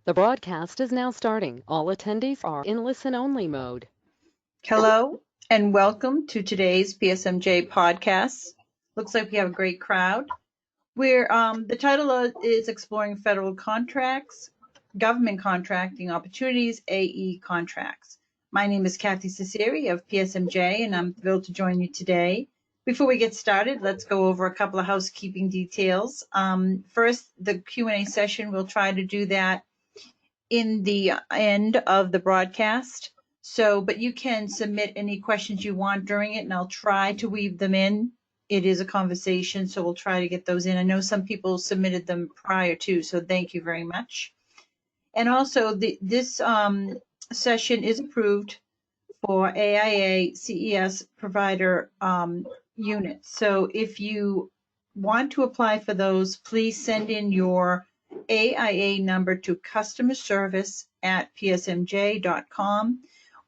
The broadcast is now starting. All attendees are in listen-only mode. Hello and welcome to today's PSMJ podcast. Looks like we have a great crowd. The title is Exploring Federal Contracts, Government Contracting Opportunities, AE Contracts. My name is Kathy Cesari of PSMJ, and I'm thrilled to join you today. Before we get started, let's go over a couple of housekeeping details. First, the Q&A session, we'll try to do that in the end of the broadcast. But you can submit any questions you want during it, and I'll try to weave them in. It is a conversation, so we'll try to get those in. I know some people submitted them prior to, so thank you very much. And also, this session is approved for AIA CES provider units. So if you want to apply for those, please send in your AIA number to customerservice@psmj.com.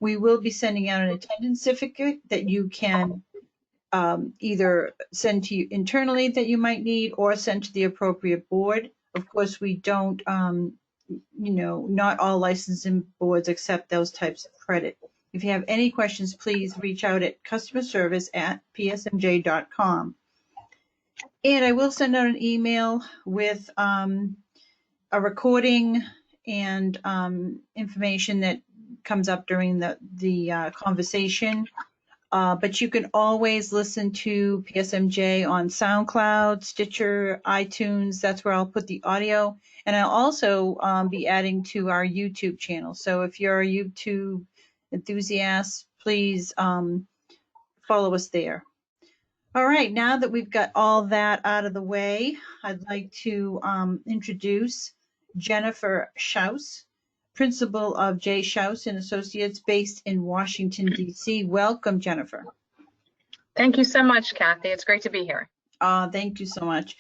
We will be sending out an attendance certificate that you can either send to you internally that you might need or send to the appropriate board. Of course, we don't, not all licensing boards accept those types of credit. If you have any questions, please reach out at customerservice@psmj.com. And I will send out an email with a recording and information that comes up during the conversation. But you can always listen to PSMJ on SoundCloud, Stitcher, iTunes. That's where I'll put the audio. And I'll also be adding to our YouTube channel. So if you're a YouTube enthusiast, please follow us there. All right, now that we've got all that out of the way, I'd like to introduce Jennifer Schaus, principal of Schaus Associates based in Washington, D.C. Welcome, Jennifer. Thank you so much, Kathy. It's great to be here. Thank you so much.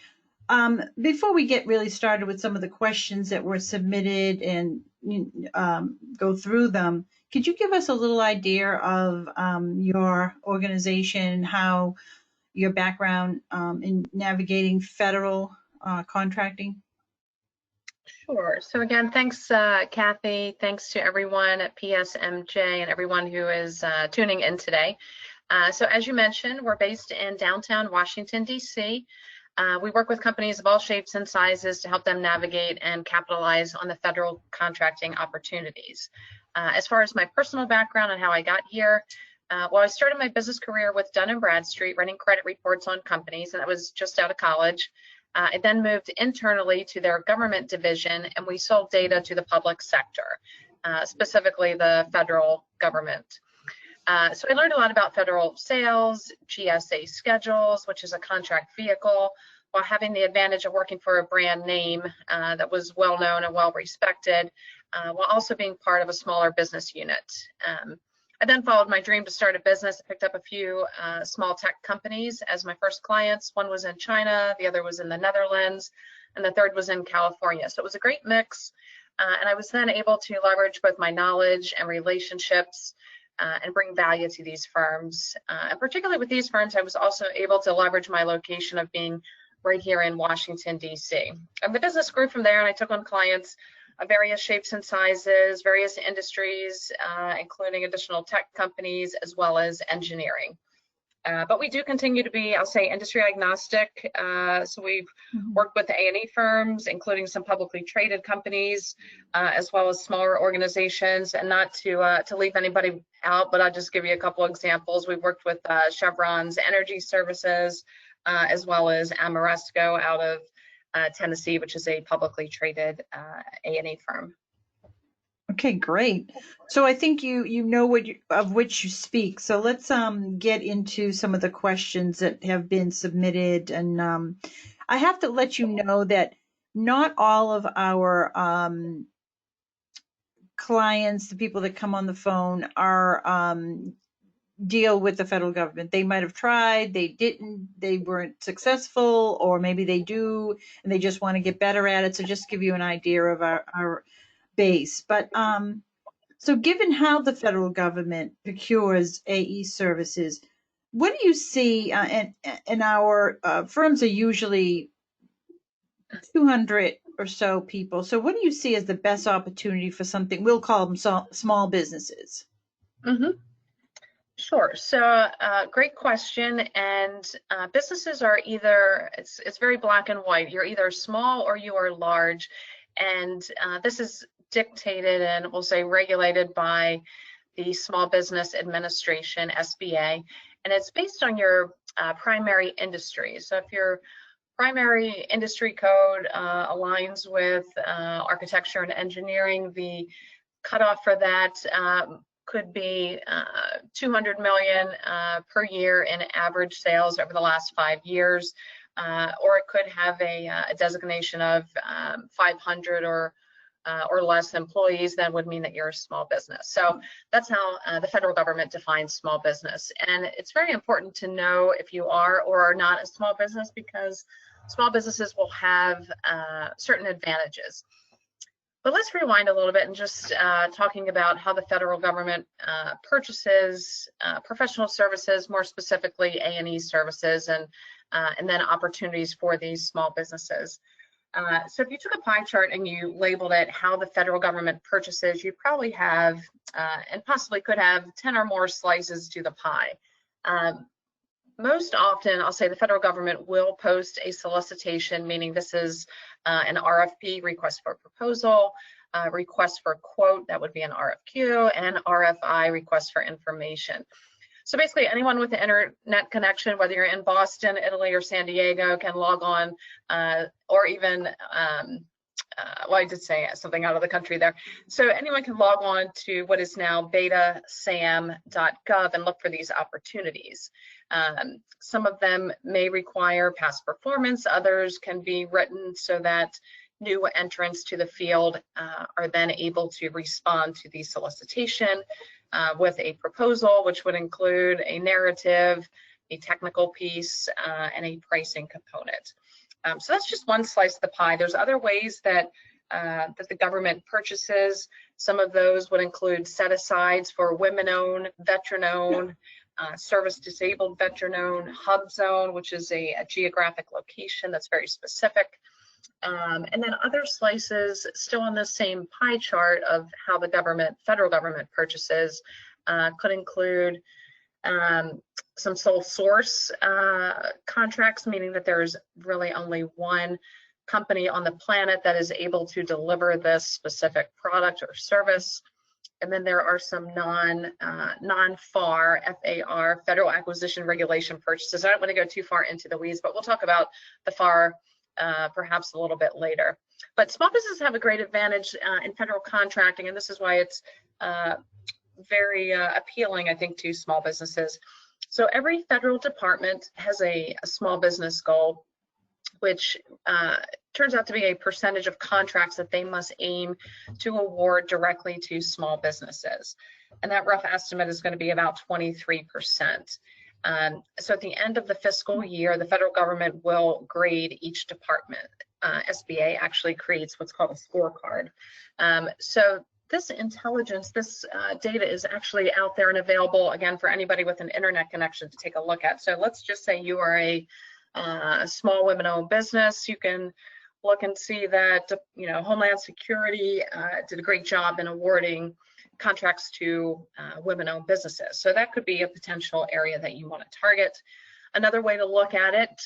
Before we get really started with some of the questions that were submitted and go through them, could you give us a little idea of your organization, how your background in navigating federal contracting? Sure. So again, thanks, Kathy. Thanks to everyone at PSMJ and everyone who is tuning in today. So as you mentioned, we're based in downtown Washington, D.C. We work with companies of all shapes and sizes to help them navigate and capitalize on the federal contracting opportunities. As far as my personal background and how I got here, well, I started my business career with Dun & Bradstreet, running credit reports on companies, and that was just out of college. I then moved internally to their government division, and we sold data to the public sector, specifically the federal government. So I learned a lot about federal sales, GSA Schedules, which is a contract vehicle, while having the advantage of working for a brand name that was well known and well respected, while also being part of a smaller business unit. I then followed my dream to start a business. I picked up a few small tech companies as my first clients. One was in China, the other was in the Netherlands, and the third was in California. So it was a great mix. And I was then able to leverage both my knowledge and relationships and bring value to these firms. And particularly with these firms, I was also able to leverage my location of being right here in Washington, D.C. And the business grew from there, and I took on clients of various shapes and sizes, various industries, including additional tech companies, as well as engineering. But we do continue to be, I'll say, industry agnostic. So we've worked with A&E firms, including some publicly traded companies, as well as smaller organizations. And not to leave anybody out, but I'll just give you a couple examples. We've worked with Chevron's Energy Services, as well as Ameresco out of Tennessee, which is a publicly traded A&E firm. Okay, great. So I think you know of which you speak. So let's get into some of the questions that have been submitted. And I have to let you know that not all of our clients, the people that come on the phone, are deal with the federal government. They might have tried, they didn't, they weren't successful, or maybe they do and they just want to get better at it. So just give you an idea of our base. But so given how the federal government procures AE services, what do you see, and our firms are usually 200 or so people. So what do you see as the best opportunity for something, we'll call them small businesses? Mm-hmm. Sure. So great question. And businesses are either, it's very black and white. You're either small or you are large. And this is dictated and we'll say regulated by the Small Business Administration, SBA. And it's based on your primary industry. So if your primary industry code aligns with architecture and engineering, the cutoff for that could be 200 million per year in average sales over the last 5 years, or it could have a designation of 500 or less employees. That would mean that you're a small business. So that's how the federal government defines small business. And it's very important to know if you are or are not a small business, because small businesses will have certain advantages. But let's rewind a little bit and just talking about how the federal government purchases professional services, more specifically A&E services, and then opportunities for these small businesses. So if you took a pie chart and you labeled it how the federal government purchases, you probably have and possibly could have 10 or more slices to the pie. Most often, I'll say the federal government will post a solicitation, meaning this is an RFP, request for proposal, request for quote, that would be an RFQ, and RFI, request for information. So basically anyone with an internet connection, whether you're in Boston, Italy, or San Diego, can log on, or even, well, I did say something out of the country there. So anyone can log on to what is now betasam.gov and look for these opportunities. Some of them may require past performance, others can be written so that new entrants to the field are then able to respond to the solicitation with a proposal, which would include a narrative, a technical piece, and a pricing component. So that's just one slice of the pie. There's other ways that that the government purchases. Some of those would include set-asides for women-owned, veteran-owned, service-disabled veteran-owned, hub zone, which is a geographic location that's very specific. And then other slices still on the same pie chart of how the federal government purchases could include some sole source contracts, meaning that there's really only one company on the planet that is able to deliver this specific product or service. And then there are some non-FAR, F-A-R, Federal Acquisition Regulation purchases. I don't want to go too far into the weeds, but we'll talk about the FAR perhaps a little bit later. But small businesses have a great advantage in federal contracting, and this is why it's very appealing, I think, to small businesses. So every federal department has a small business goal, which turns out to be a percentage of contracts that they must aim to award directly to small businesses. And that rough estimate is going to be about 23%. So at the end of the fiscal year, the federal government will grade each department. SBA actually creates what's called a scorecard. So this intelligence, this data is actually out there and available, again, for anybody with an internet connection to take a look at. So let's just say you are a small women-owned business. You can look and see that, you know, Homeland Security did a great job in awarding contracts to women-owned businesses. So that could be a potential area that you want to target. Another way to look at it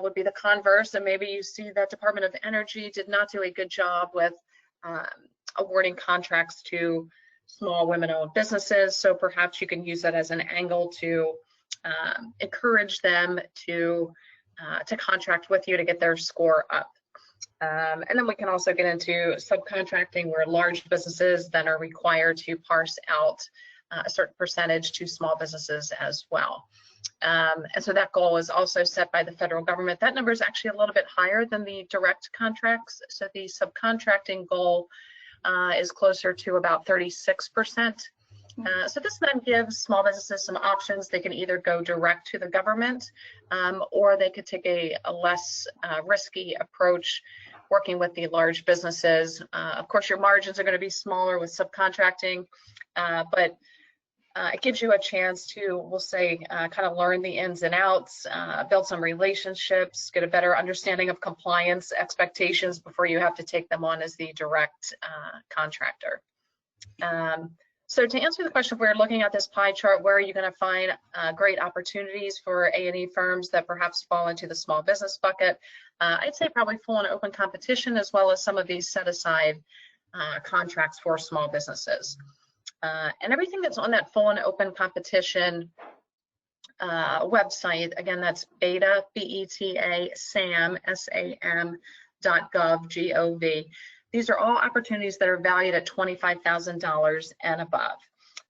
would be the converse, and maybe you see that Department of Energy did not do a good job with awarding contracts to small women-owned businesses. So perhaps you can use that as an angle to encourage them to contract with you to get their score up. And then we can also get into subcontracting, where large businesses then are required to parse out a certain percentage to small businesses as well. And so that goal is also set by the federal government. That number is actually a little bit higher than the direct contracts. So the subcontracting goal is closer to about 36%. So this then gives small businesses some options. They can either go direct to the government, or they could take a less risky approach working with the large businesses. Of course, your margins are going to be smaller with subcontracting, but it gives you a chance to, we'll say, kind of learn the ins and outs, build some relationships, get a better understanding of compliance expectations before you have to take them on as the direct contractor. So to answer the question, if we're looking at this pie chart, where are you going to find great opportunities for A&E firms that perhaps fall into the small business bucket? I'd say probably full and open competition, as well as some of these set-aside contracts for small businesses. And everything that's on that full and open competition website, again, that's beta, B-E-T-A, SAM, S-A-M.gov, G-O-V. These are all opportunities that are valued at $25,000 and above.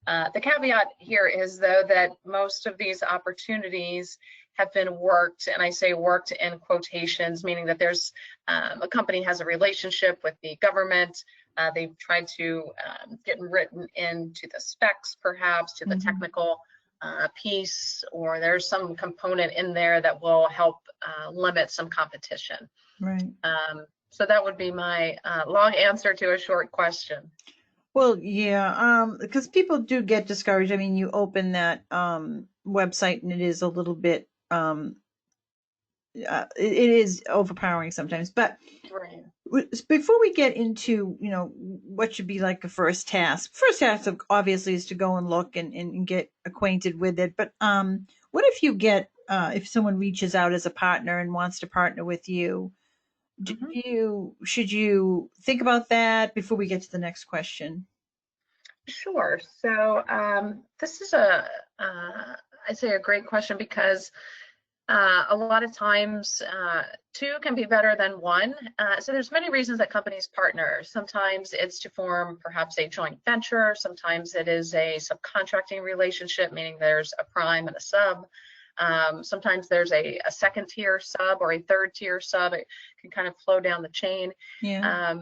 The caveat here is, though, that most of these opportunities have been worked, and I say worked in quotations, meaning that there's a company has a relationship with the government. They've tried to get written into the specs, perhaps, to the technical piece, or there's some component in there that will help limit some competition. Right. So that would be my long answer to a short question. Well, yeah, because people do get discouraged. I mean, you open that website and it is a little bit, it is overpowering sometimes. But Right. before we get into, what should be like a first task obviously is to go and look and get acquainted with it. But what if you get, if someone reaches out as a partner and wants to partner with you? Should you think about that before we get to the next question? Sure. So this is I'd say a great question, because a lot of times two can be better than one. So there's many reasons that companies partner. Sometimes it's to form perhaps a joint venture. Sometimes it is a subcontracting relationship, meaning there's a prime and a sub. Sometimes there's a second tier sub or a third tier sub. It can kind of flow down the chain. Yeah.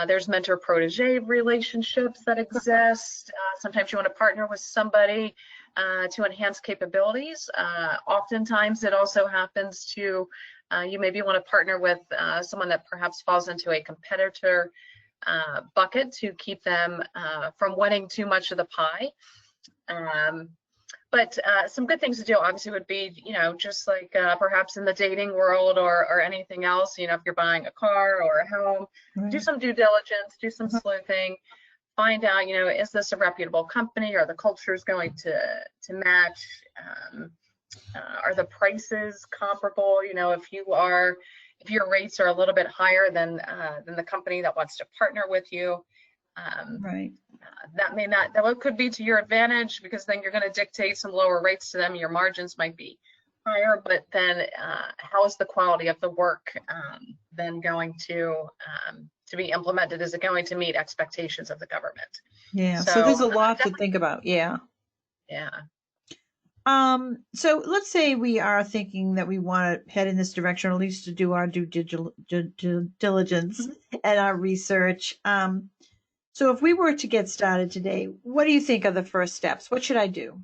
There's mentor protege relationships that exist. Sometimes you want to partner with somebody to enhance capabilities. Oftentimes it also happens to, you maybe want to partner with someone that perhaps falls into a competitor bucket to keep them from winning too much of the pie. But some good things to do obviously would be, just like perhaps in the dating world or anything else, if you're buying a car or a home, do some due diligence, do some sleuthing, find out, is this a reputable company? Are the cultures going to match? Are the prices comparable? If your rates are a little bit higher than the company that wants to partner with you, Right. That could be to your advantage, because then you're going to dictate some lower rates to them. Your margins might be higher, but then how is the quality of the work then going to be implemented? Is it going to meet expectations of the government? Yeah. So there's a lot to think about. Yeah. Yeah. So let's say we are thinking that we want to head in this direction, or at least to do our due diligence and our research. So if we were to get started today, what do you think are the first steps? What should I do?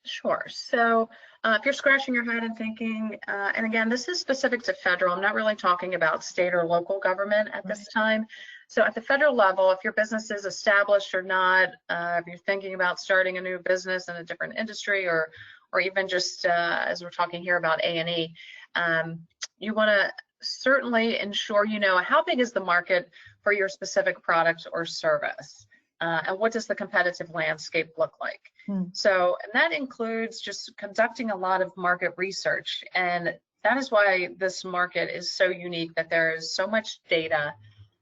Sure. So if you're scratching your head and thinking, and again, this is specific to federal, I'm not really talking about state or local government at this time. So at the federal level, if your business is established or not, if you're thinking about starting a new business in a different industry, or even just as we're talking here about A&E, you want to certainly ensure you know how big is the market for your specific product or service, and what does the competitive landscape look like. So, and that includes just conducting a lot of market research, and that is why this market is so unique, that there is so much data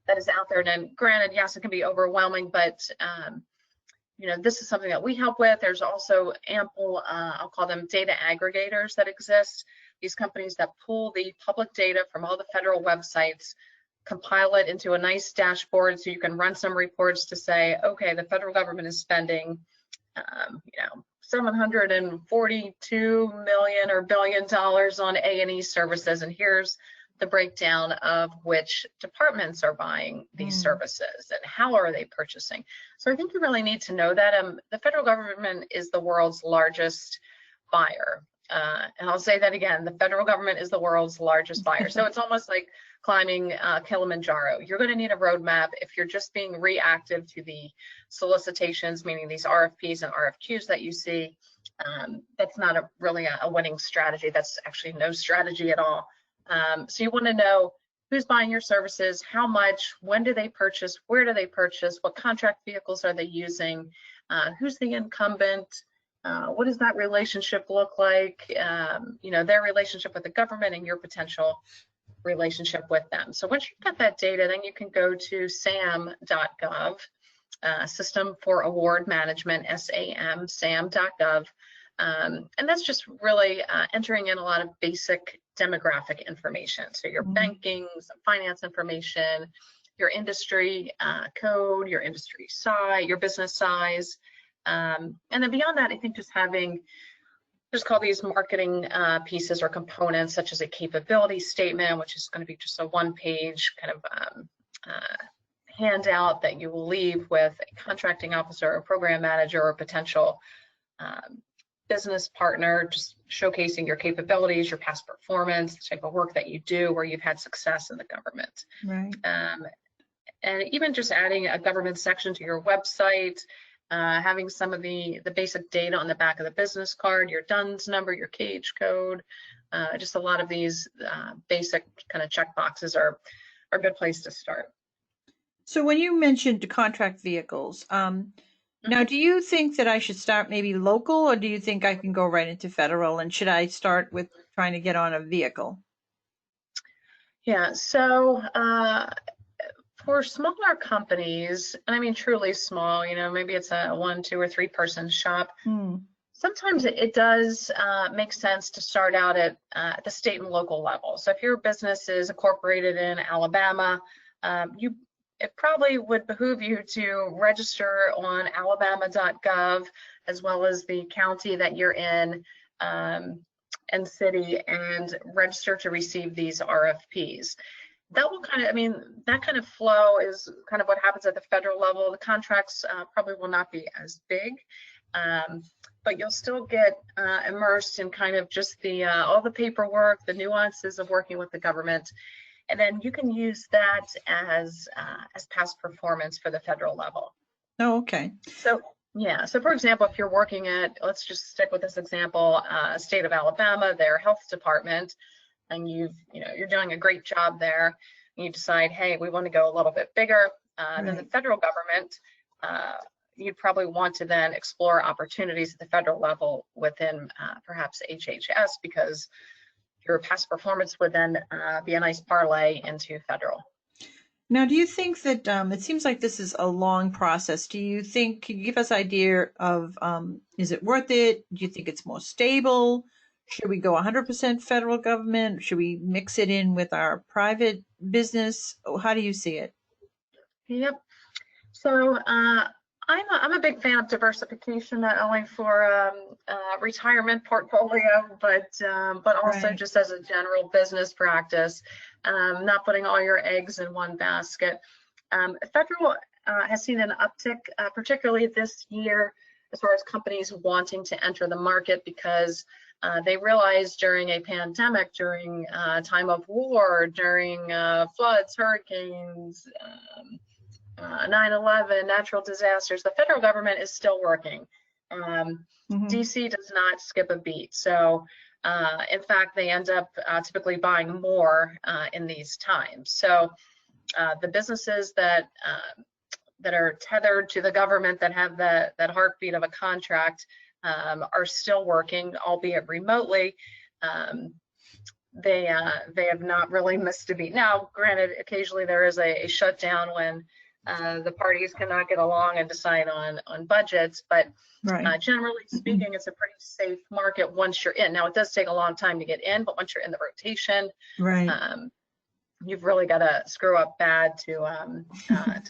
that is out there. And granted, yes, it can be overwhelming, but this is something that we help with. There's also ample, I'll call them data aggregators that exist. These companies that pull the public data from all the federal websites, compile it into a nice dashboard so you can run some reports to say, okay, the federal government is spending, $742 million or $1 billion on A&E services, and here's the breakdown of which departments are buying these services and how are they purchasing. So I think you really need to know that. The federal government is the world's largest buyer And I'll say that again, the federal government is the world's largest buyer. So it's almost like climbing Kilimanjaro. You're going to need a roadmap. If you're just being reactive to the solicitations, meaning these RFPs and RFQs that you see, that's not really a winning strategy. That's actually no strategy at all. So you want to know who's buying your services, how much, when do they purchase, where do they purchase, what contract vehicles are they using, who's the incumbent, what does that relationship look like, their relationship with the government and your potential relationship with them. So once you've got that data, then you can go to sam.gov, System for Award Management, sam.gov. And that's just really entering in a lot of basic demographic information. So your banking, some finance information, your industry code, your industry size, your business size. And then beyond that, I think just having, just call these marketing pieces or components, such as a capability statement, which is going to be just a one-page kind of handout that you will leave with a contracting officer, a program manager, or a potential business partner, just showcasing your capabilities, your past performance, the type of work that you do, where you've had success in the government. Right. And even just adding a government section to your website, having some of the basic data on the back of the business card, your DUNS number, your cage code, just a lot of these basic kind of check boxes are a good place to start. So when you mentioned contract vehicles, now, do you think that I should start maybe local, or do you think I can go right into federal? And should I start with trying to get on a vehicle? Yeah, so for smaller companies, and I mean truly small, maybe it's a 1, 2, or 3 person shop. Sometimes it does make sense to start out at the state and local level. So if your business is incorporated in Alabama, it probably would behoove you to register on alabama.gov, as well as the county that you're in and city, and register to receive these RFPs. That will that kind of flow is kind of what happens at the federal level. The contracts probably will not be as big, but you'll still get immersed in kind of just all the paperwork, the nuances of working with the government. And then you can use that as past performance for the federal level. Oh, okay. So yeah, so for example, if you're working at, let's just stick with this example, state of Alabama, their health department, and you're doing a great job there, and you decide, hey, we want to go a little bit bigger than the federal government, you'd probably want to then explore opportunities at the federal level within perhaps HHS, because your past performance would then be a nice parlay into federal. Now, do you think that it seems like this is a long process? Do you think, can you give us an idea of, is it worth it? Do you think it's more stable? Should we go 100% federal government? Should we mix it in with our private business? How do you see it? Yep. So I'm a big fan of diversification, not only for retirement portfolio, but also just as a general business practice, not putting all your eggs in one basket. Federal has seen an uptick, particularly this year, as far as companies wanting to enter the market, because they realized during a pandemic, during time of war, during floods, hurricanes, 9/11, natural disasters, the federal government is still working. DC does not skip a beat. So in fact, they end up typically buying more in these times. So the businesses that are tethered to the government, that have that heartbeat of a contract, are still working, albeit remotely. They have not really missed a beat. Now, granted, occasionally there is a shutdown when the parties cannot get along and decide on budgets, but generally speaking, it's a pretty safe market once you're in. Now, it does take a long time to get in, but once you're in the rotation, you've really got to screw up bad to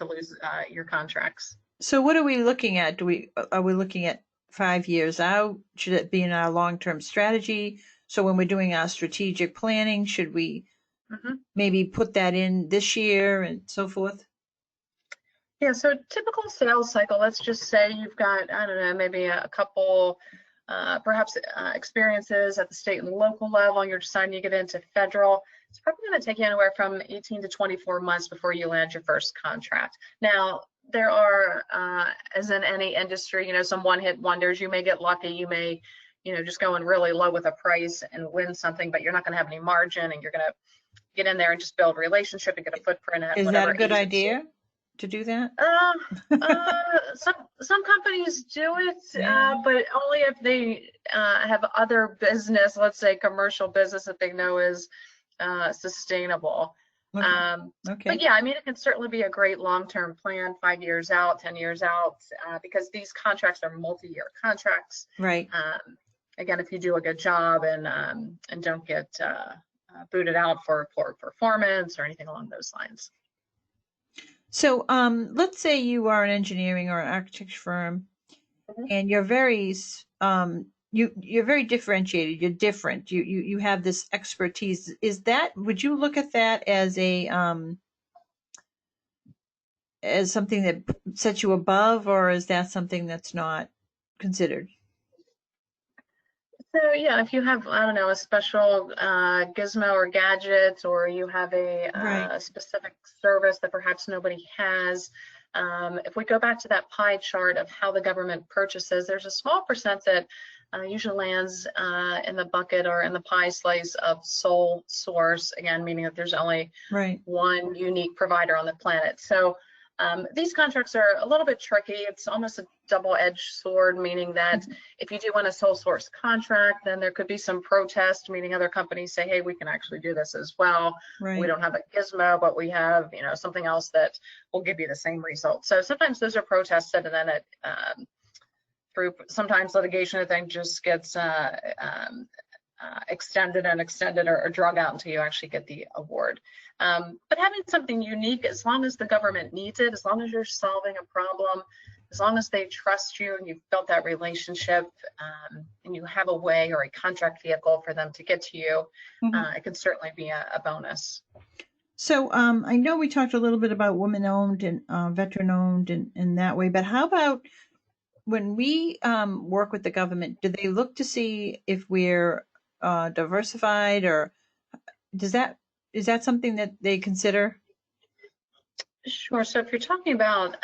lose your contracts. So what are we looking at? Are we looking at 5 years out? Should it be in our long-term strategy? So when we're doing our strategic planning, should we maybe put that in this year and so forth? Yeah, so typical sales cycle, let's just say you've got, I don't know, maybe a couple perhaps experiences at the state and local level, and you're deciding to get into federal, it's probably going to take you anywhere from 18 to 24 months before you land your first contract. Now, there are, as in any industry, some one-hit wonders. You may get lucky. You may, just go in really low with a price and win something, but you're not going to have any margin, and you're going to get in there and just build a relationship and get a footprint at Is whatever that a good agency. idea to do that? Some companies do it, Yeah. but only if they have other business, let's say commercial business that they know is sustainable. Okay. Okay. But yeah, I mean, it can certainly be a great long-term plan, 5 years out, 10 years out, because these contracts are multi-year contracts. Right. Again, if you do a good job and don't get booted out for poor performance or anything along those lines. So let's say you are an engineering or an architecture firm, and you're very you're very differentiated. You're different. You have this expertise. Would you look at that as as something that sets you above, or is that something that's not considered? So yeah, if you have, I don't know, a special gizmo or gadget, or you have a Right. specific service that perhaps nobody has, if we go back to that pie chart of how the government purchases, there's a small percent that usually lands in the bucket or in the pie slice of sole source, again, meaning that there's only Right. one unique provider on the planet. So these contracts are a little bit tricky. It's almost a double-edged sword, meaning that if you do want a sole source contract, then there could be some protest, meaning other companies say, hey, we can actually do this as well. Right. We don't have a gizmo, but we have, something else that will give you the same result. So sometimes those are protested, and then it through sometimes litigation, I think, just gets extended and extended or drug out until you actually get the award. But having something unique, as long as the government needs it, as long as you're solving a problem, as long as they trust you and you've built that relationship, and you have a way or a contract vehicle for them to get to you, it can certainly be a bonus. So I know we talked a little bit about women-owned and veteran-owned in that way, but how about when we work with the government, do they look to see if we're diversified, or is that something that they consider? Sure. So if you're talking about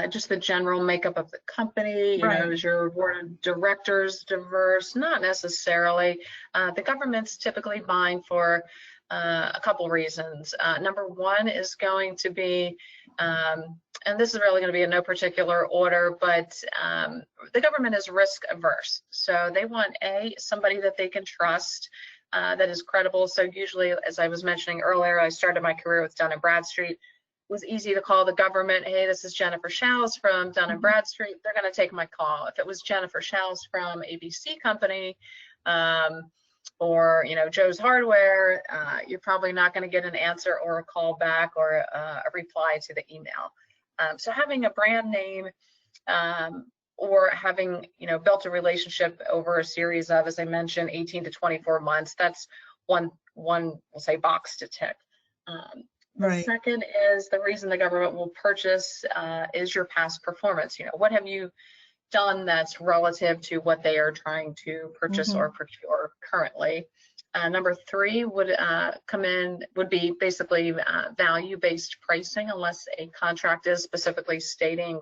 just the general makeup of the company, Right. is your board of directors diverse? Not necessarily. The government's typically buying for a couple reasons. Number one is going to be, and this is really going to be in no particular order, but the government is risk averse. So they want somebody that they can trust, that is credible. So usually, as I was mentioning earlier, I started my career with Dun & Bradstreet. It was easy to call the government. Hey, this is Jennifer Schaus from Dun & Bradstreet. They're going to take my call. If it was Jennifer Schaus from ABC Company, or Joe's Hardware, you're probably not going to get an answer or a call back or a reply to the email. So having a brand name, or having built a relationship over a series of, as I mentioned, 18 to 24 months, that's one we'll say box to tick. The Right. second is the reason the government will purchase is your past performance. What have you done that's relative to what they are trying to purchase or procure currently. Number three would be basically value-based pricing, unless a contract is specifically stating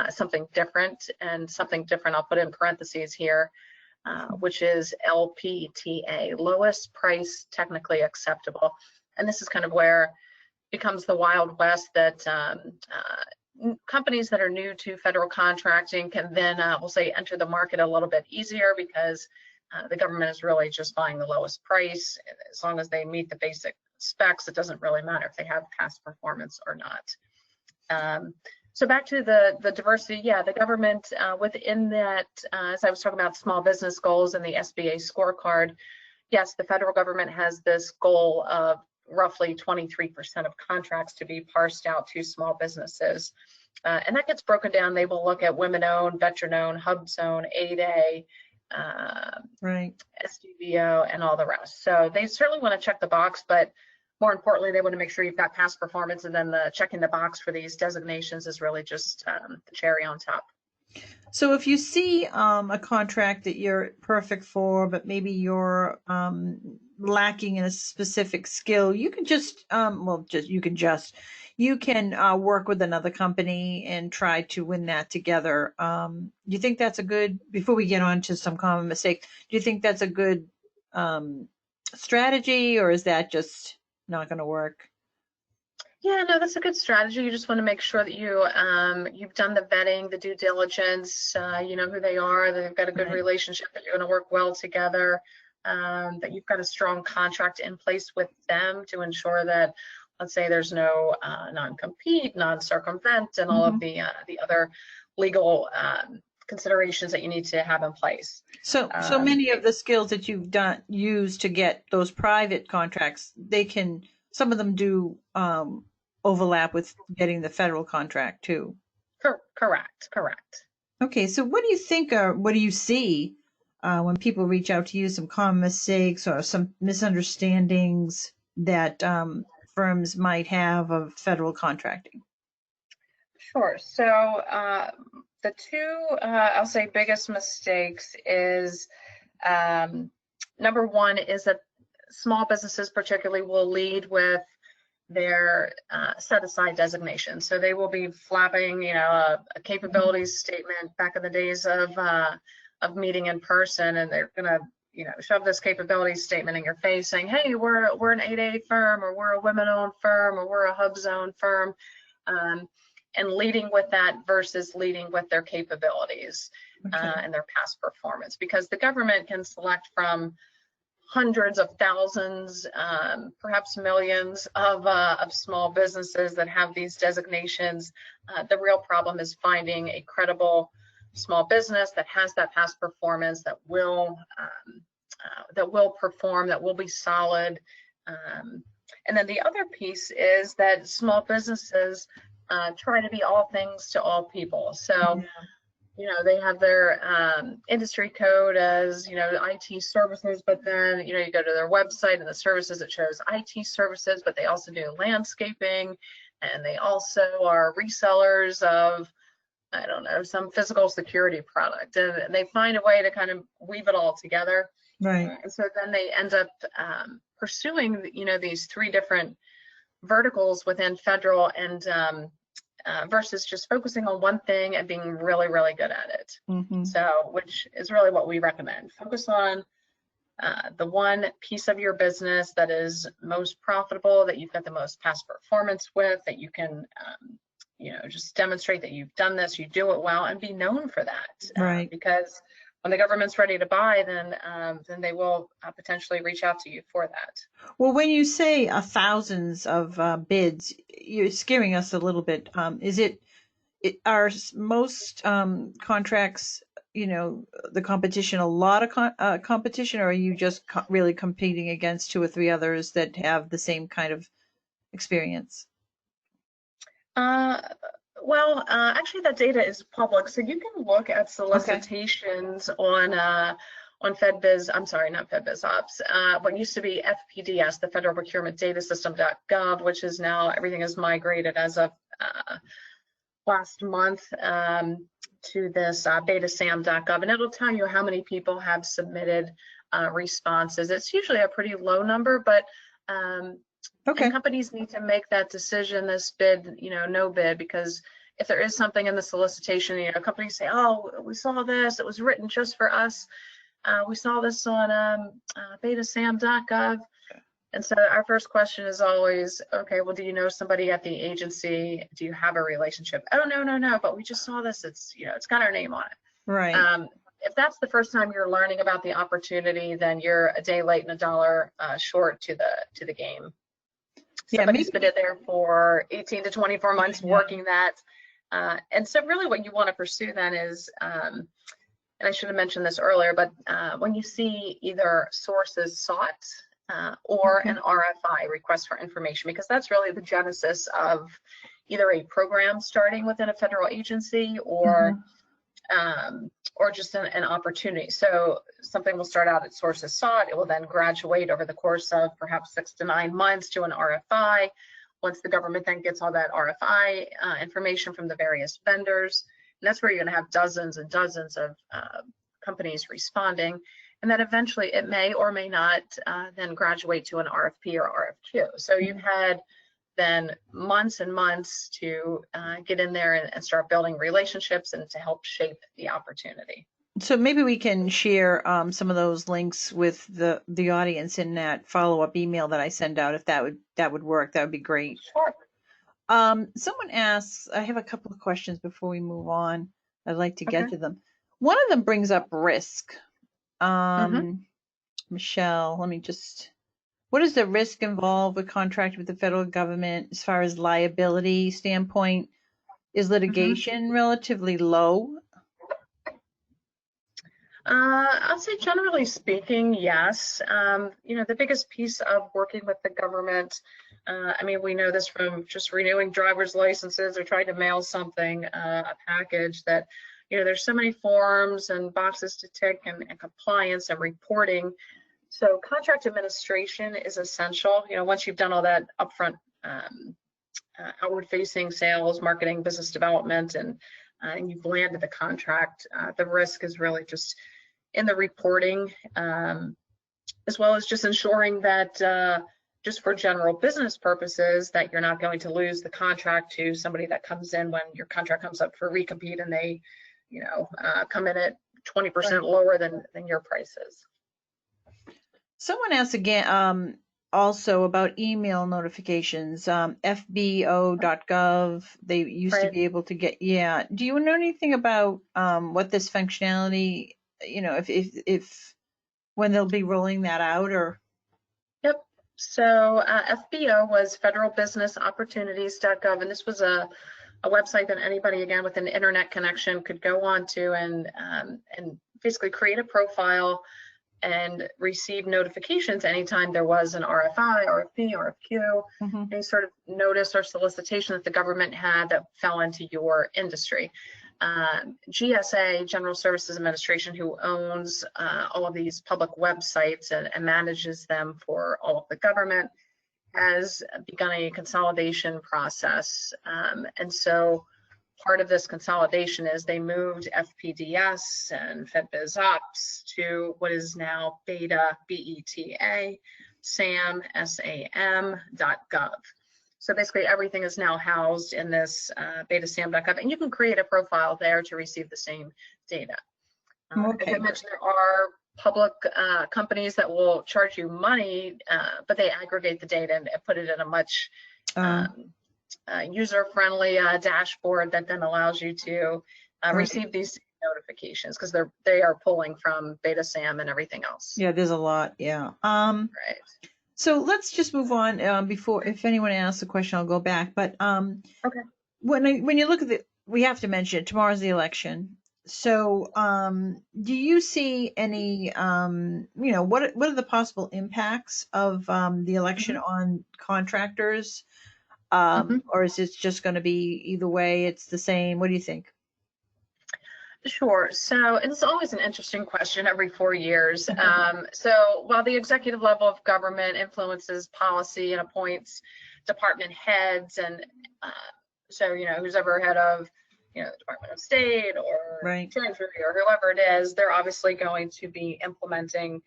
something different, and something different I'll put in parentheses here, which is LPTA, lowest price technically acceptable. And this is kind of where it becomes the Wild West, that companies that are new to federal contracting can then, we'll say, enter the market a little bit easier, because the government is really just buying the lowest price. As long as they meet the basic specs, it doesn't really matter if they have past performance or not. So back to the diversity, yeah, the government within that, as I was talking about small business goals and the SBA scorecard, yes, the federal government has this goal of roughly 23% of contracts to be parsed out to small businesses. And that gets broken down. They will look at women-owned, veteran-owned, hub zone, 8A, Right. SDVO, and all the rest. So they certainly want to check the box, but more importantly, they want to make sure you've got past performance, and then the checking the box for these designations is really just the cherry on top. So if you see a contract that you're perfect for, but maybe you're lacking in a specific skill, you can just, you can work with another company and try to win that together. Do you think that's a good, before we get on to some common mistakes, do you think that's a good strategy, or is that just not going to work? Yeah, no, that's a good strategy. You just want to make sure that you've done the vetting, the due diligence, you know who they are, that they've got a good Right. relationship, that you're going to work well together, that you've got a strong contract in place with them to ensure that, let's say, there's no non-compete, non-circumvent, and all of the other legal considerations that you need to have in place. So many of the skills that you've used to get those private contracts, some of them do overlap with getting the federal contract too. Correct. Okay, so what do you think, or what do you see when people reach out to you, some common mistakes or some misunderstandings that firms might have of federal contracting? Sure. So the two, I'll say, biggest mistakes is number one is that small businesses particularly will lead with their set-aside designation. So they will be flapping, you know, a capabilities statement back in the days of meeting in person, and they're going to, you know, shove this capabilities statement in your face saying, hey, we're an 8A firm, or we're a women-owned firm, or we're a hub zone firm. And leading with that versus leading with their capabilities and their past performance, because the government can select from hundreds of thousands, perhaps millions of small businesses that have these designations. The real problem is finding a credible small business that has that past performance, that will perform, that will be solid. And then the other piece is that small businesses try to be all things to all people. So, you know, they have their industry code as, you know, IT services, but then, you know, you go to their website and the services, it shows IT services, but they also do landscaping, and they also are resellers of, I don't know, some physical security product. And they find a way to kind of weave it all together. Right. And so then they end up pursuing, you know, these three different verticals within federal, and versus just focusing on one thing and being really, really good at it. Mm-hmm. So, which is really what we recommend. Focus on the one piece of your business that is most profitable, that you've got the most past performance with, that you can, you know, just demonstrate that you've done this, you do it well, and be known for that. Right. Because when the government's ready to buy, then they will potentially reach out to you for that. Well, when you say thousands of bids, you're scaring us a little bit. Are most contracts, you know, the competition, a lot of competition, or are you just really competing against two or three others that have the same kind of experience? Well, actually, that data is public, so you can look at solicitations on FedBiz. I'm sorry, not FedBiz Ops. What used to be FPDS, the Federal Procurement Data System.gov, which is now, everything is migrated as of last month to this betasam.gov, and it'll tell you how many people have submitted responses. It's usually a pretty low number, but and companies need to make that decision, this bid, you know, no bid, because if there is something in the solicitation, you know, companies say, oh, we saw this, it was written just for us. We saw this on betasam.gov. And so our first question is always, okay, well, do you know somebody at the agency? Do you have a relationship? Oh, no, but we just saw this. It's, you know, it's got our name on it. Right. If that's the first time you're learning about the opportunity, then you're a day late and $1 short to the game. Somebody's been in there for 18 to 24 months working that. And so really what you want to pursue then is, and I should have mentioned this earlier, but when you see either sources sought or an RFI, request for information, because that's really the genesis of either a program starting within a federal agency or just an opportunity. So something will start out at sources sought. It will then graduate over the course of perhaps 6 to 9 months to an RFI. Once the government then gets all that RFI information from the various vendors, that's where you're going to have dozens and dozens of companies responding. And then eventually it may or may not then graduate to an RFP or RFQ. So you've had then months and months to get in there and start building relationships and to help shape the opportunity. So maybe we can share some of those links with the audience in that follow-up email that I send out, if that would work. That would be great. Sure. Someone asks, I have a couple of questions before we move on. I'd like to get to them. One of them brings up risk. Michelle, what is the risk involved with contracting with the federal government as far as liability standpoint? Is litigation relatively low? I'll say generally speaking, yes. The biggest piece of working with the government, we know this from just renewing driver's licenses or trying to mail something, a package, that, there's so many forms and boxes to tick and compliance and reporting. So contract administration is essential. Once you've done all that upfront outward-facing sales, marketing, business development, and you've landed the contract, the risk is really just in the reporting, as well as just ensuring that just for general business purposes, that you're not going to lose the contract to somebody that comes in when your contract comes up for recompete and they, come in at 20% lower than your prices. Someone asked again, also about email notifications, FBO.gov. They used to be able to get, Do you know anything about what this functionality, if when they'll be rolling that out, or? Yep. So FBO was federalbusinessopportunities.gov, and this was a website that anybody, again, with an internet connection could go on to and basically create a profile and receive notifications anytime there was an RFI, RFP, RFQ, any sort of notice or solicitation that the government had that fell into your industry. GSA, General Services Administration, who owns all of these public websites and manages them for all of the government, has begun a consolidation process. And so part of this consolidation is they moved FPDS and FedBizOps to what is now Beta, B-E-T-A, SAM, SAM.gov. So basically everything is now housed in this betasam.gov, and you can create a profile there to receive the same data. As I mentioned, there are public companies that will charge you money, but they aggregate the data and put it in a much user-friendly dashboard that then allows you to receive these notifications, because they are pulling from betasam and everything else. Yeah, there's a lot. Right. So let's just move on before, if anyone asks a question, I'll go back. But when you look at we have to mention tomorrow's the election. So do you see any, what are the possible impacts of the election on contractors? Or is it just going to be either way, it's the same? What do you think? Sure. So it's always an interesting question every 4 years. So while the executive level of government influences policy and appoints department heads, and so, who's ever head of, the Department of State or Treasury or whoever it is, they're obviously going to be implementing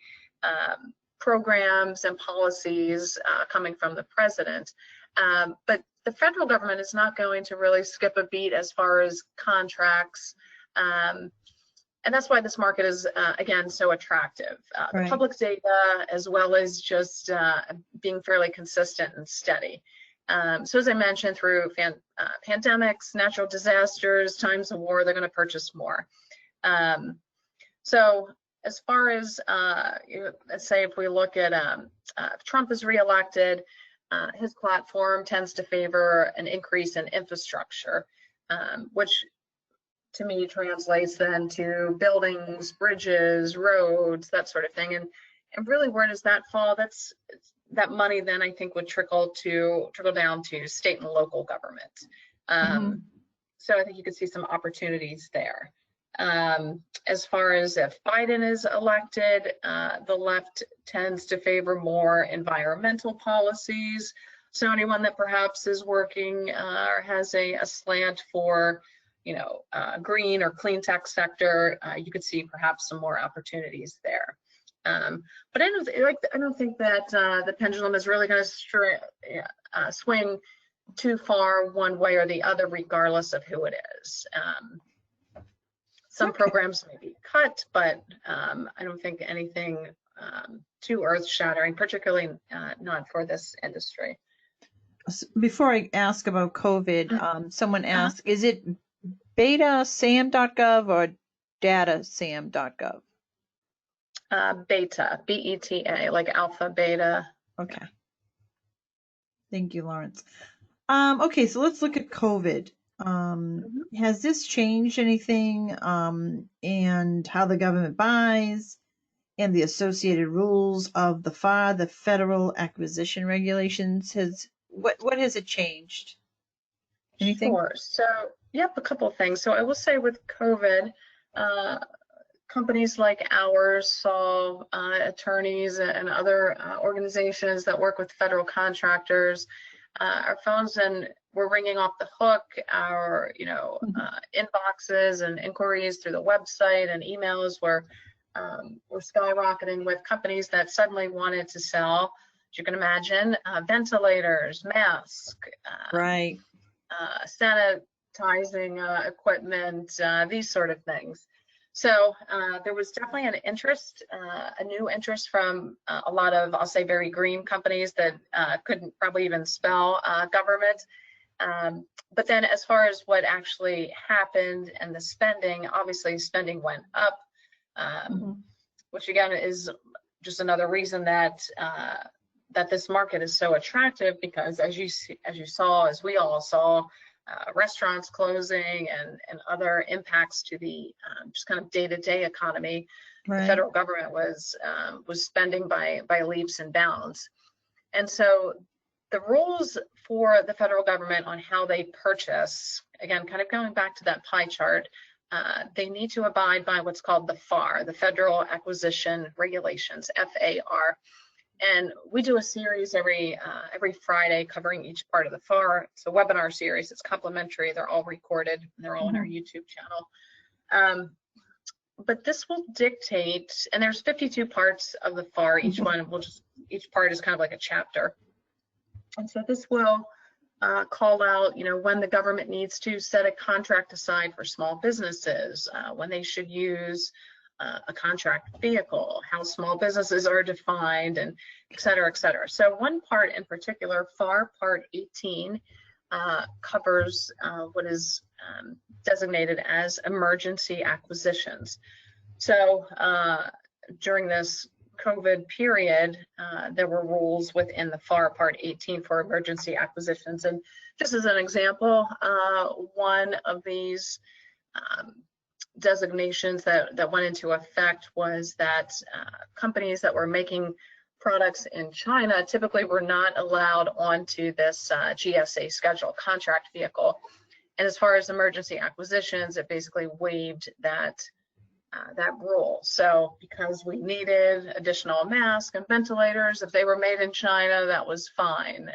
programs and policies coming from the president. But the federal government is not going to really skip a beat as far as contracts. And that's why this market is, again, so attractive. The public data, as well as just being fairly consistent and steady. So as I mentioned, through pandemics, natural disasters, times of war, they're going to purchase more. So as far as, let's say if we look at if Trump is reelected, his platform tends to favor an increase in infrastructure, which to me translates then to buildings, bridges, roads, that sort of thing. And really, where does that fall? That money then I think would trickle down to state and local government. So I think you could see some opportunities there. As far as if Biden is elected, the left tends to favor more environmental policies. So anyone that perhaps is working or has a slant for, green or clean tech sector, you could see perhaps some more opportunities there. But I don't think that the pendulum is really going to swing too far one way or the other, regardless of who it is. Some programs may be cut, but I don't think anything too earth-shattering, particularly not for this industry. Before I ask about COVID, someone asked, is it betasam.gov or datasam.gov? Beta, B-E-T-A, like alpha, beta. Okay. Thank you, Lawrence. Okay, so let's look at COVID. Has this changed anything and how the government buys and the associated rules of the FAR, the Federal Acquisition Regulations? What has it changed? Anything? Sure. So, yep, a couple of things. So I will say with COVID, companies like ours saw attorneys and other organizations that work with federal contractors. Our phones were ringing off the hook. Our inboxes and inquiries through the website and emails were skyrocketing with companies that suddenly wanted to sell, as you can imagine, ventilators, masks, right, sanitizing equipment, these sort of things. So there was definitely an interest, a new interest from a lot of, I'll say, very green companies that couldn't probably even spell government. But then as far as what actually happened and the spending, obviously spending went up, which again is just another reason that that this market is so attractive, because as we all saw, restaurants closing and other impacts to the just kind of day-to-day economy. Right. The federal government was spending by leaps and bounds. And so the rules for the federal government on how they purchase, again, kind of going back to that pie chart, they need to abide by what's called the FAR, the Federal Acquisition Regulations, FAR. And we do a series every Friday covering each part of the FAR. It's a webinar series. It's complimentary. They're all recorded. And they're all on our YouTube channel. But this will dictate, and there's 52 parts of the FAR. Each part is kind of like a chapter. And so this will call out, when the government needs to set a contract aside for small businesses, when they should use a contract vehicle, how small businesses are defined, and et cetera, et cetera. So one part in particular, FAR Part 18, covers what is designated as emergency acquisitions. So during this COVID period, there were rules within the FAR Part 18 for emergency acquisitions. And just as an example, one of these designations that went into effect was that companies that were making products in China typically were not allowed onto this GSA schedule, contract vehicle. And as far as emergency acquisitions, it basically waived that rule. So because we needed additional masks and ventilators, if they were made in China, that was fine.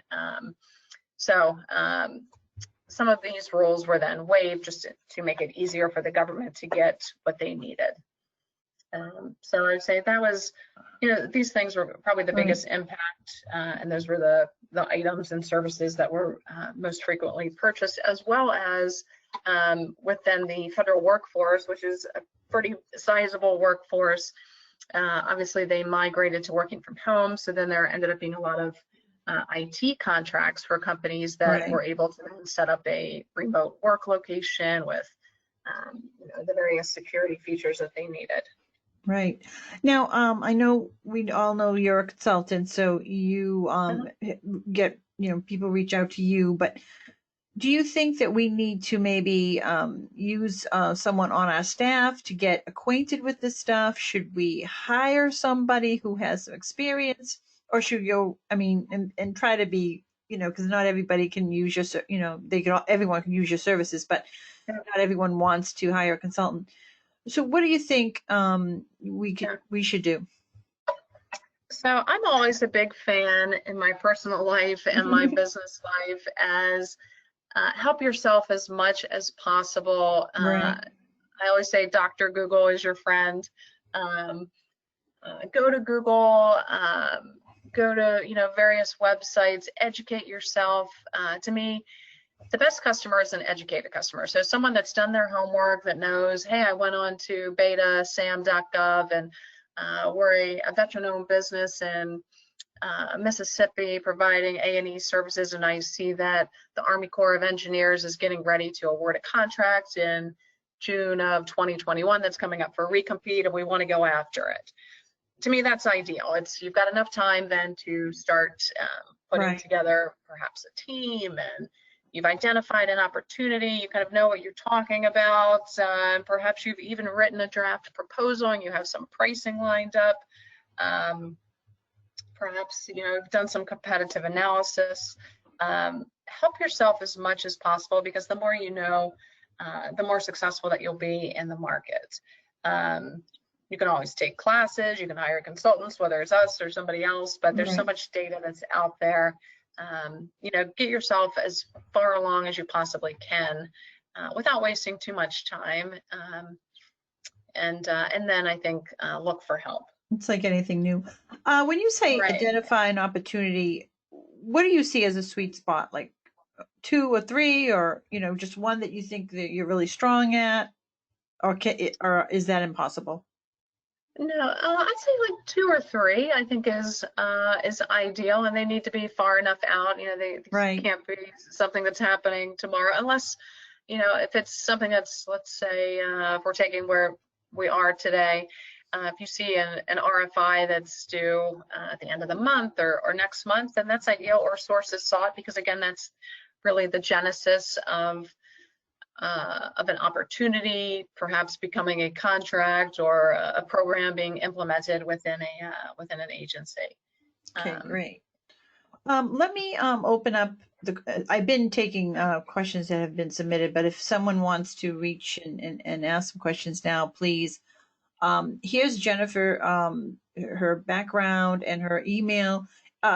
Some of these rules were then waived just to make it easier for the government to get what they needed. So I'd say that was, these things were probably the biggest impact, and those were the items and services that were most frequently purchased, as well as within the federal workforce, which is a pretty sizable workforce. Obviously, they migrated to working from home, so then there ended up being a lot of IT contracts for companies that were able to then set up a remote work location with the various security features that they needed. Right. Now, I know we all know you're a consultant, so you get, people reach out to you, but do you think that we need to maybe use someone on our staff to get acquainted with this stuff? Should we hire somebody who has some experience? Or should you, and try to be, because not everybody can use your, everyone can use your services, but not everyone wants to hire a consultant. So what do you think we should do? So I'm always a big fan in my personal life and my business life as help yourself as much as possible. Right. I always say Dr. Google is your friend. Go to Google, go to various websites, educate yourself. To me, the best customer is an educated customer. So someone that's done their homework, that knows, hey, I went on to betasam.gov, and we're a veteran-owned business in Mississippi providing A&E services, and I see that the Army Corps of Engineers is getting ready to award a contract in June of 2021 that's coming up for recompete, and we want to go after it. To me, that's ideal. You've got enough time then to start putting Right. together perhaps a team, and you've identified an opportunity, you kind of know what you're talking about, and perhaps you've even written a draft proposal and you have some pricing lined up. Perhaps you've done some competitive analysis. Help yourself as much as possible, because the more you know, the more successful that you'll be in the market. You can always take classes, you can hire consultants, whether it's us or somebody else, but there's so much data that's out there. Get yourself as far along as you possibly can without wasting too much time. And then I think look for help. It's like anything new. When you say identify an opportunity, what do you see as a sweet spot? Like 2 or 3, or just one that you think that you're really strong at, or is that impossible? No, I'd say like 2 or 3. I think is ideal, and they need to be far enough out. They can't be something that's happening tomorrow, unless if it's something that's, let's say, if we're taking where we are today. If you see an RFI that's due at the end of the month or next month, then that's ideal, or sources sought, because again, that's really the genesis of an opportunity, perhaps becoming a contract or a program being implemented within an agency. Okay, great. Let me open up I've been taking questions that have been submitted, but if someone wants to reach and ask some questions now, please. Here's Jennifer, her background and her email.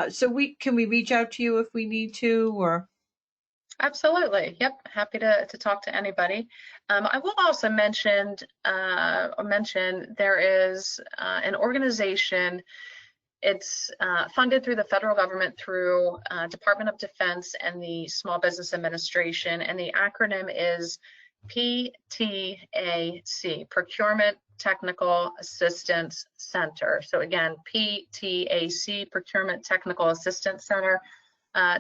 So can we reach out to you if we need to, or? Absolutely. Yep. Happy to talk to anybody. I will also mention there is an organization. It's funded through the federal government through Department of Defense and the Small Business Administration, and the acronym is PTAC, Procurement Technical Assistance Center. So again, PTAC, Procurement Technical Assistance Center,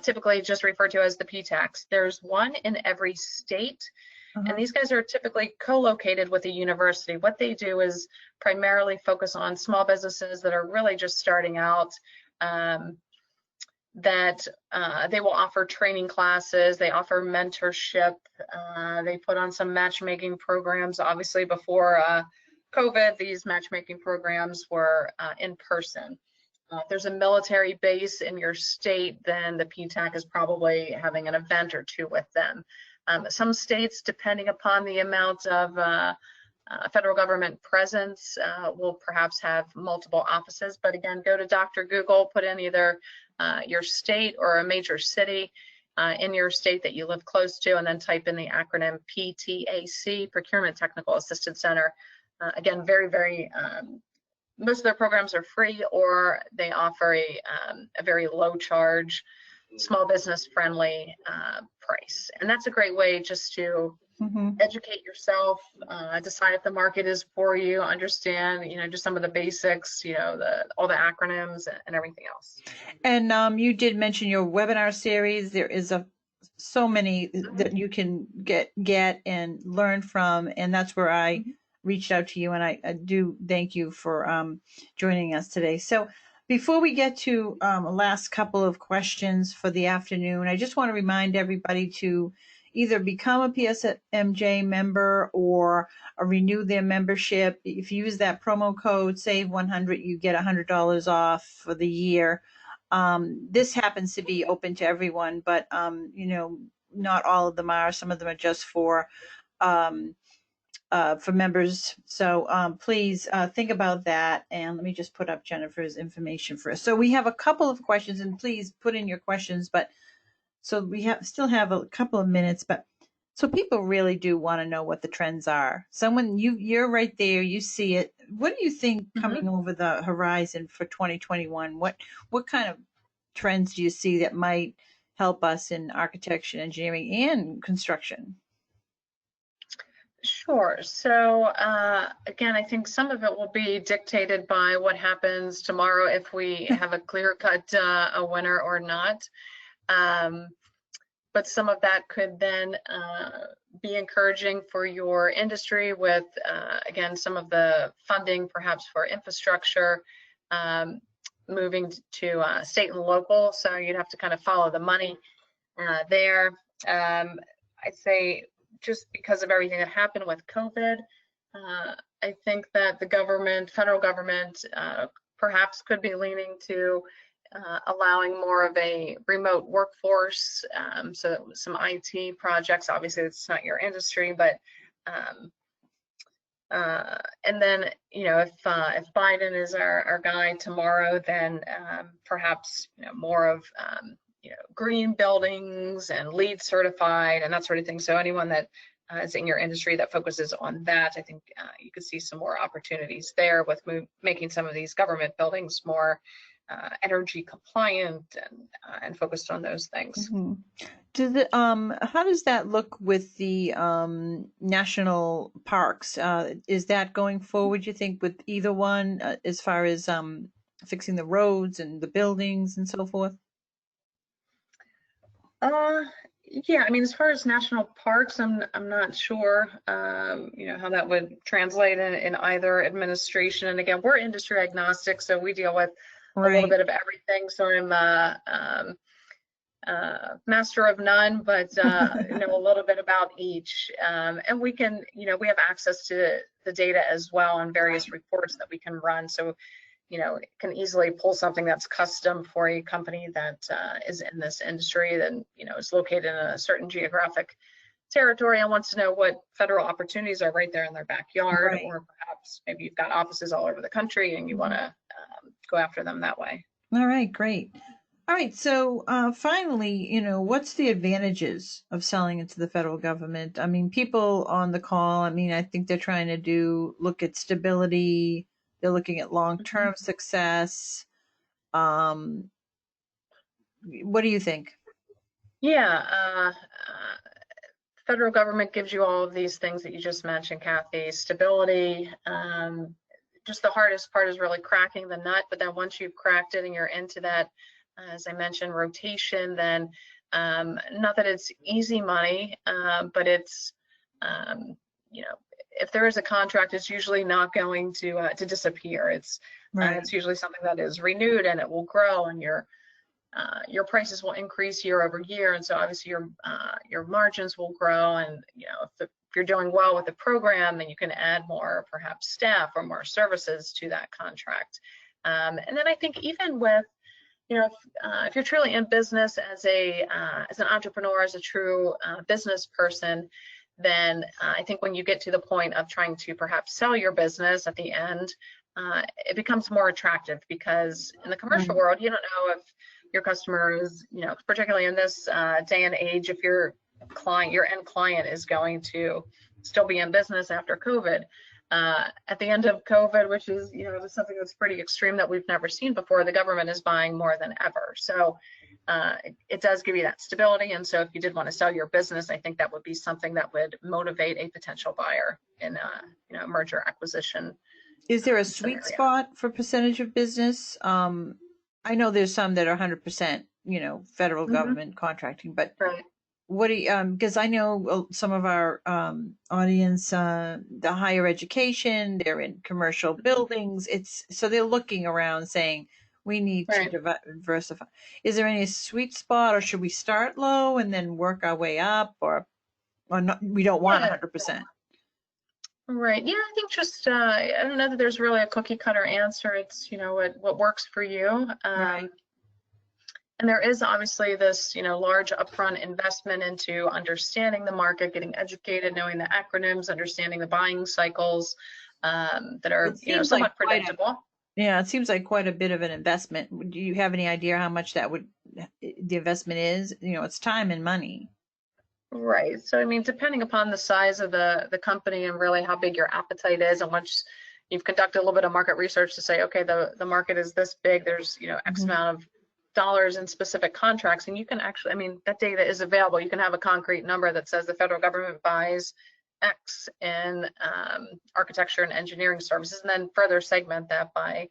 typically just referred to as the PTACs. There's one in every state. And these guys are typically co-located with a university. What they do is primarily focus on small businesses that are really just starting out, that they will offer training classes, they offer mentorship, they put on some matchmaking programs. Obviously before COVID, these matchmaking programs were in person. If there's a military base in your state, then the PTAC is probably having an event or 2 with them. Some states, depending upon the amount of federal government presence, will perhaps have multiple offices. But again, go to Dr. Google, put in either your state or a major city in your state that you live close to, and then type in the acronym PTAC, Procurement Technical Assistance Center. Again, very, very, most of their programs are free, or they offer a very low charge, small business friendly price. And that's a great way just to educate yourself, decide if the market is for you, understand, just some of the basics, all the acronyms and everything else. And you did mention your webinar series. There is so many that you can get and learn from, and that's where I reached out to you, and I do thank you for joining us today. So before we get to the last couple of questions for the afternoon, I just want to remind everybody to either become a PSMJ member or renew their membership. If you use that promo code SAVE100, you get $100 off for the year. This happens to be open to everyone, but not all of them are. Some of them are just for members. So please think about that. And let me just put up Jennifer's information for us. So we have a couple of questions, and please put in your questions, but So we still have a couple of minutes, but so people really do want to know what the trends are. Someone you're right there, you see it. What do you think coming over the horizon for 2021? What kind of trends do you see that might help us in architecture, engineering, and construction? Sure. So again, I think some of it will be dictated by what happens tomorrow, if we have a clear-cut a winner or not. But some of that could then be encouraging for your industry with, again, some of the funding perhaps for infrastructure moving to state and local. So you'd have to kind of follow the money there. I'd say just because of everything that happened with COVID, I think that the government, federal government, perhaps could be leaning to allowing more of a remote workforce. So some IT projects, obviously it's not your industry, but and then, you know, if Biden is our guy tomorrow, then perhaps, you know, more of you know, green buildings and LEED certified and that sort of thing. So anyone that is in your industry that focuses on that, I think you could see some more opportunities there with making some of these government buildings more energy compliant and focused on those things. How does that look with the national parks? Is that going forward, you think, with either one, as far as fixing the roads and the buildings and so forth? Yeah, I mean, as far as national parks, I'm not sure, you know, how that would translate in either administration. And again, we're industry agnostic, so we deal with a little bit of everything. So I'm master of none, but know a little bit about each. And we can, you know, we have access to the data as well and various reports that we can run. So, you know, it can easily pull something that's custom for a company that is in this industry, that, you know, is located in a certain geographic territory and wants to know what federal opportunities are right there in their backyard, or perhaps maybe you've got offices all over the country and you want to go after them that way. All right, great. All right, so finally, you know, what's the advantages of selling it to the federal government? I mean, people on the call, I mean, I think they're trying to look at stability. They're looking at long-term success. What do you think? Yeah, federal government gives you all of these things that you just mentioned, Kathy. Stability. Just the hardest part is really cracking the nut. But then once you've cracked it and you're into that, as I mentioned, rotation, then not that it's easy money, but it's, you know, if there is a contract, it's usually not going to disappear. It's usually something that is renewed and it will grow, and your prices will increase year over year, and so obviously your margins will grow. And you know, if you're doing well with the program, then you can add more, perhaps staff or more services to that contract. And then I think even with, you know, if you're truly in business as an entrepreneur, as a true business person, then I think when you get to the point of trying to perhaps sell your business at the end, it becomes more attractive, because in the commercial world, you don't know if your customer is, you know, particularly in this day and age, if your end client is going to still be in business after COVID. At the end of COVID, which is, you know, something that's pretty extreme that we've never seen before, the government is buying more than ever. So it does give you that stability. And so if you did want to sell your business, I think that would be something that would motivate a potential buyer in you know, merger acquisition. Is there a sweet spot for percentage of business? I know there's some that are 100%, you know, federal government contracting, but what do you, because I know some of our audience, the higher education, they're in commercial buildings. So they're looking around saying, we need to diversify. Is there any sweet spot, or should we start low and then work our way up, or not, we don't want 100%? Right. Yeah, I think just I don't know that there's really a cookie cutter answer. It's, you know, what works for you. And there is obviously this, you know, large upfront investment into understanding the market, getting educated, knowing the acronyms, understanding the buying cycles that are, you know, somewhat predictable. Yeah, it seems like quite a bit of an investment. Do you have any idea how much the investment is? It's time and money. Right. So, I mean, depending upon the size of the company and really how big your appetite is, and once you've conducted a little bit of market research to say, okay, the market is this big, there's, X Mhm. amount of dollars in specific contracts, and you can actually, I mean, that data is available. You can have a concrete number that says the federal government buys X in architecture and engineering services, and then further segment that by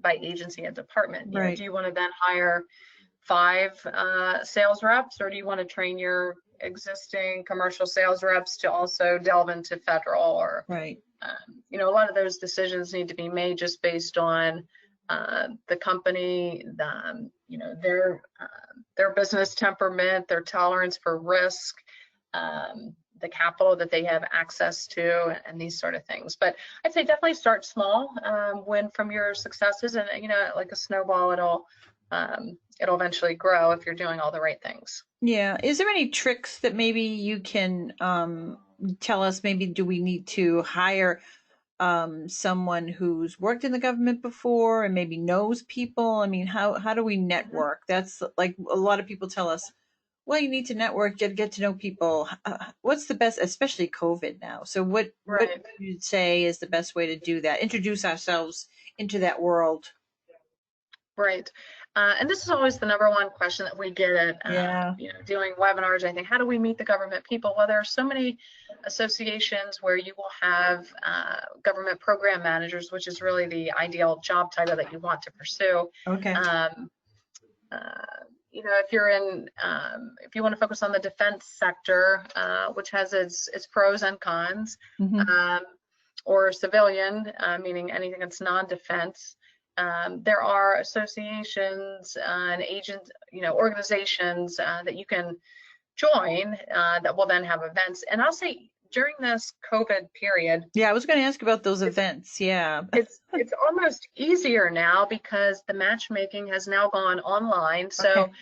agency and department. Right. Do you want to then hire 5 sales reps, or do you want to train your existing commercial sales reps to also delve into federal? Or Right. a lot of those decisions need to be made just based on the company, their business temperament, their tolerance for risk, the capital that they have access to, and these sort of things. But I'd say definitely start small, win from your successes, and like a snowball, it'll eventually grow if you're doing all the right things. Yeah. Is there any tricks that maybe you can tell us? Maybe do we need to hire someone who's worked in the government before and maybe knows people? I mean, how do we network? That's like a lot of people tell us, well, you need to network, get to know people. What's the best, especially COVID now? So what Right. would you say is the best way to do that? Introduce ourselves into that world. Right. And this is always the number one question that we get at Yeah. doing webinars. I think, how do we meet the government people? Well, there are so many associations where you will have government program managers, which is really the ideal job title that you want to pursue. Okay. If you're if you want to focus on the defense sector, which has its pros and cons, Mhm. or civilian, meaning anything that's non-defense. There are associations and organizations that you can join that will then have events. And I'll say during this COVID period, Yeah, I was going to ask about those events. Yeah. it's almost easier now because the matchmaking has now gone online. So, Okay.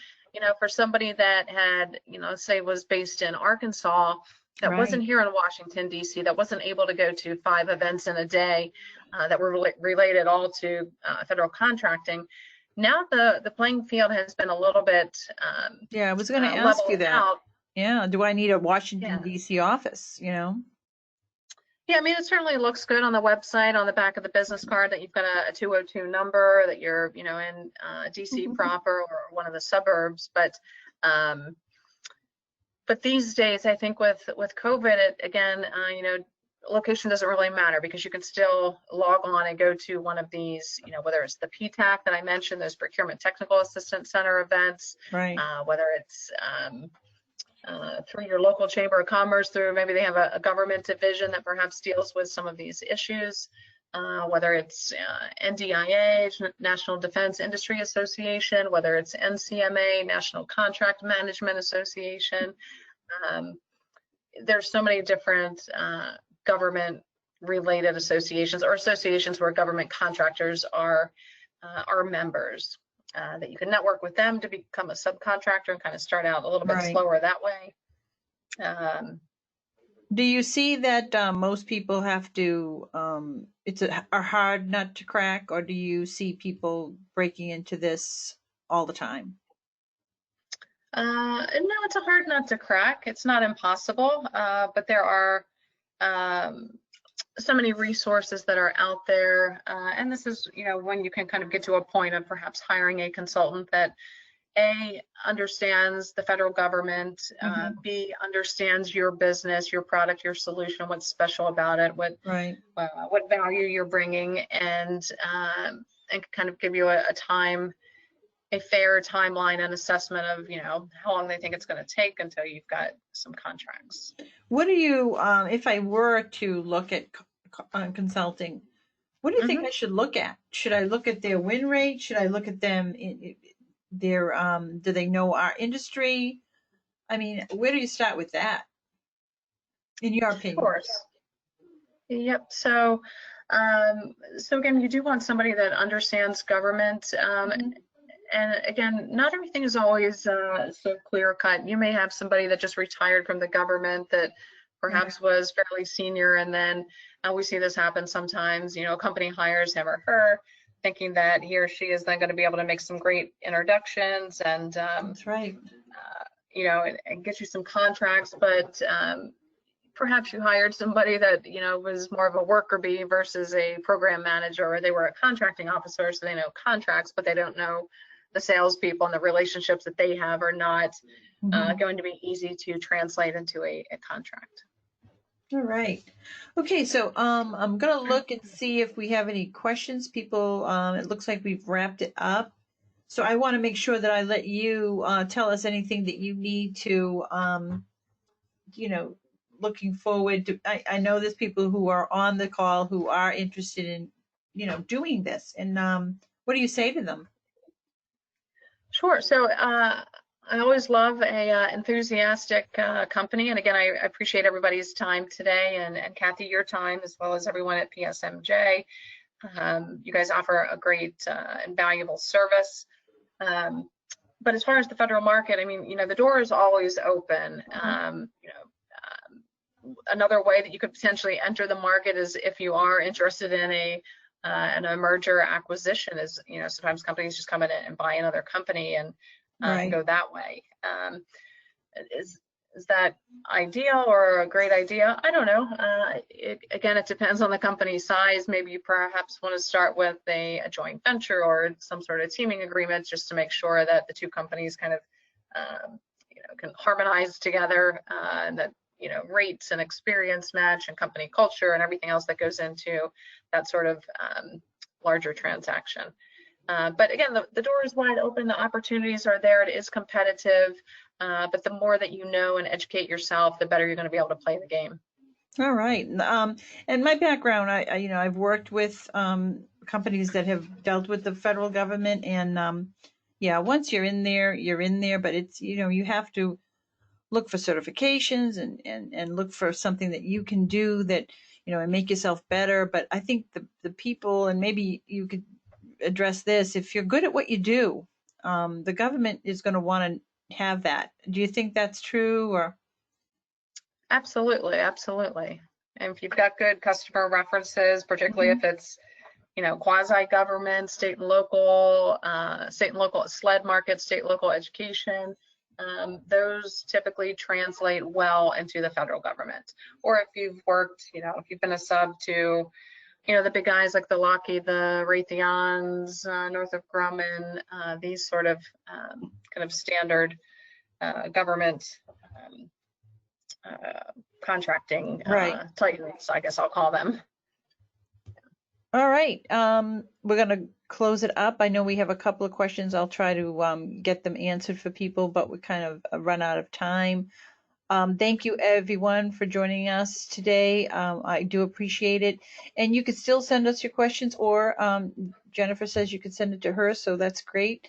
for somebody that had, say was based in Arkansas, that wasn't Right. here in Washington, D.C., that wasn't able to go to 5 events in a day that were related all to federal contracting. Now the playing field has been a little bit Yeah, I was going to ask you leveled that. out. Yeah. Do I need a Washington, Yeah. D.C. office, Yeah, I mean, it certainly looks good on the website, on the back of the business card, that you've got a 202 number, that you're, in DC proper or one of the suburbs. But these days, I think with COVID, again, location doesn't really matter because you can still log on and go to one of these, whether it's the PTAC that I mentioned, those Procurement Technical Assistance Center events, Right. Whether it's through your local chamber of commerce, through maybe they have a government division that perhaps deals with some of these issues, whether it's NDIA, National Defense Industry Association, whether it's NCMA, National Contract Management Association. There's so many different government related associations or associations where government contractors are members. That you can network with them to become a subcontractor and kind of start out a little bit Right. slower that way. Do you see that most people have to, it's a hard nut to crack, or do you see people breaking into this all the time? No, it's a hard nut to crack. It's not impossible, but there are so many resources that are out there. And this is, when you can kind of get to a point of perhaps hiring a consultant that A, understands the federal government, B, understands your business, your product, your solution, what's special about it, what value you're bringing, and kind of give you a fair timeline and assessment of, how long they think it's going to take until you've got some contracts. What do you, if I were to look at consulting, what do you think I should look at? Should I look at their win rate? Should I look at them their do they know our industry? I mean, where do you start with that, in your opinion? Of course. Yep. So again, you do want somebody that understands government. And again, not everything is always so clear cut. You may have somebody that just retired from the government that perhaps was fairly senior, and then we see this happen sometimes. A company hires him or her thinking that he or she is then going to be able to make some great introductions and That's right. and get you some contracts, but perhaps you hired somebody that was more of a worker bee versus a program manager, or they were a contracting officer, so they know contracts, but they don't know the salespeople, and the relationships that they have are not going to be easy to translate into a contract. All right. Okay, so I'm gonna look and see if we have any questions. People, it looks like we've wrapped it up. So I want to make sure that I let you tell us anything that you need to, looking forward to. I know there's people who are on the call who are interested in, doing this. And what do you say to them? Sure. So I always love a enthusiastic company. And again, I appreciate everybody's time today, and Kathy, your time, as well as everyone at PSMJ. You guys offer a great and valuable service. But as far as the federal market, I mean, the door is always open. Another way that you could potentially enter the market is if you are interested in a merger acquisition. Is sometimes companies just come in and buy another company and go that way. Is that ideal or a great idea? I don't know. Again, it depends on the company size. Maybe you perhaps want to start with a joint venture or some sort of teaming agreement, just to make sure that the two companies kind of can harmonize together, and that rates and experience match, and company culture and everything else that goes into that sort of larger transaction. But again, the door is wide open. The opportunities are there. It is competitive, but the more that you know and educate yourself, the better you're going to be able to play the game. All right. And my background, I've worked with companies that have dealt with the federal government, and once you're in there. But it's you have to look for certifications and look for something that you can do that and make yourself better. But I think the people, and maybe you could address this, if you're good at what you do, the government is going to want to have that. Do you think that's true? Or Absolutely. And if you've got good customer references, particularly if it's quasi-government, state and local SLED market, state and local education, those typically translate well into the federal government. Or if you've worked, if you've been a sub to the big guys like the Lockheed, the Raytheons, Northrop Grumman, these sort of kind of standard government contracting titans, I guess I'll call them. All right. We're going to close it up. I know we have a couple of questions. I'll try to get them answered for people, but we kind of run out of time. Thank you, everyone, for joining us today. I do appreciate it. And you can still send us your questions, or Jennifer says you can send it to her, so that's great.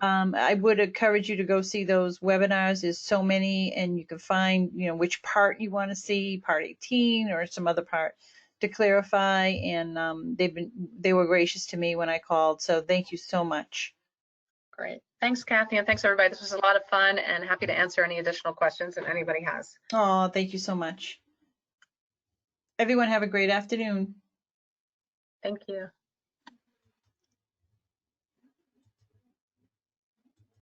I would encourage you to go see those webinars. There's so many, and you can find, which part you want to see, part 18 or some other part, to clarify. And they were gracious to me when I called, so thank you so much. Great. Thanks, Kathy, and thanks, everybody. This was a lot of fun, and happy to answer any additional questions that anybody has. Oh, thank you so much. Everyone have a great afternoon. Thank you.